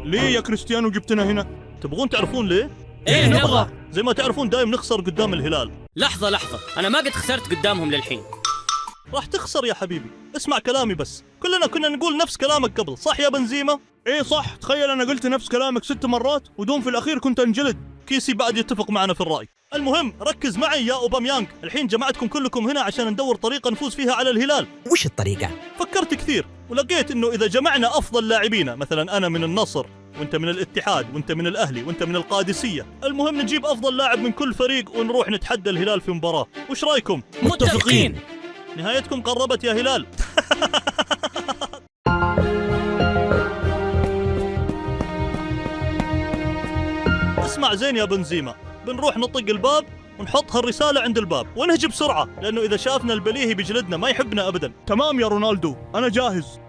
ليه يا كريستيانو جبتنا هنا؟ تبغون تعرفون ليه؟ ايه نبغى. زي ما تعرفون دايم نخسر قدام الهلال. لحظة أنا ما قد خسرت قدامهم للحين. راح تخسر يا حبيبي، اسمع كلامي بس. كلنا كنا نقول نفس كلامك قبل، صح يا بنزيما؟ ايه صح، تخيل انا قلت نفس كلامك 6 مرات ودوم في الاخير كنت انجلد. كيسي بعد يتفق معنا في الرأي. المهم ركز معي يا أوباميانغ، الحين جمعتكم كلكم هنا عشان ندور طريقة نفوز فيها على الهلال. وش الطريقة؟ فكرت كثير ولقيت انه اذا جمعنا افضل لاعبينا، مثلا انا من النصر وانت من الاتحاد وانت من الاهلي وانت من القادسية، المهم نجيب افضل لاعب من كل فريق ونروح نتحدى الهلال في مباراة. وش رايكم؟ متفقين. نهايتكم قربت يا هلال. اسمع زين يا بنزيما، بنروح نطق الباب ونحط هالرسالة عند الباب ونهجي بسرعة، لأنه إذا شافنا البليهي بيجلدنا، ما يحبنا أبدا. تمام يا رونالدو، أنا جاهز.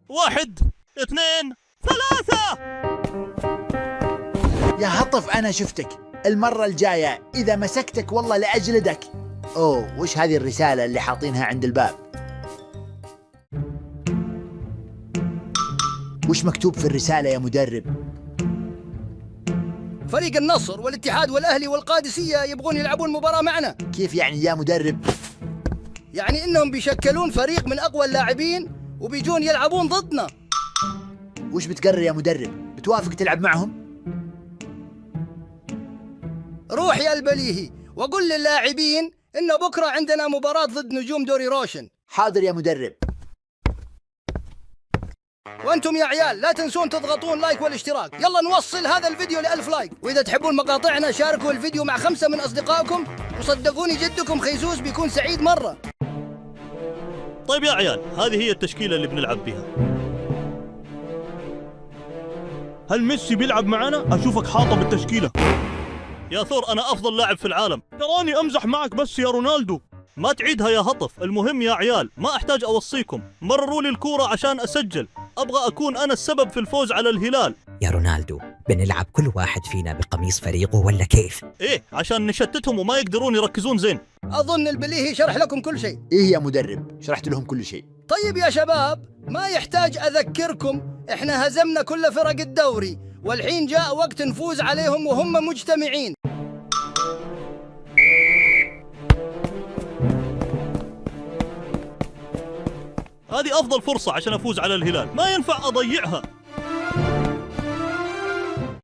واحد، اثنين، ثلاثة. يا هطف أنا شفتك، المرة الجاية إذا مسكتك والله لأجلدك. أوه، وش هذه الرسالة اللي حاطينها عند الباب؟ وش مكتوب في الرسالة يا مدرب؟ فريق النصر والاتحاد والأهلي والقادسية يبغون يلعبون مباراة معنا. كيف يعني يا مدرب؟ يعني إنهم بيشكلون فريق من أقوى اللاعبين وبيجون يلعبون ضدنا. وش بتقرر يا مدرب؟ بتوافق تلعب معهم؟ روح يا البليهي وقل للاعبين إنه بكرة عندنا مباراة ضد نجوم دوري روشن. حاضر يا مدرب. وانتم يا عيال لا تنسون تضغطون لايك والاشتراك. يلا نوصل هذا الفيديو ل1000 لايك، واذا تحبون مقاطعنا شاركوا الفيديو مع 5 من اصدقائكم، وصدقوني جدكم خيسوس بيكون سعيد مرة. طيب يا عيال، هذه هي التشكيلة اللي بنلعب بها. هل ميسي بيلعب معنا؟ اشوفك حاطه بالتشكيلة. يا ثور أنا أفضل لاعب في العالم. تراني امزح معك بس يا رونالدو. ما تعيدها يا هطف. المهم يا عيال، ما أحتاج أوصيكم، مرروا لي الكورة عشان أسجل. أبغى أكون أنا السبب في الفوز على الهلال. يا رونالدو، بنلعب كل واحد فينا بقميص فريقه ولا كيف؟ إيه، عشان نشتتهم وما يقدرون يركزون زين. أظن البليهي شرح لكم كل شيء. إيه يا مدرب، شرحت لهم كل شيء. طيب يا شباب، ما يحتاج أذكركم، إحنا هزمنا كل فرق الدوري، والحين جاء وقت نفوز عليهم وهم مجتمعين. هذه أفضل فرصة عشان أفوز على الهلال، ما ينفع أضيعها.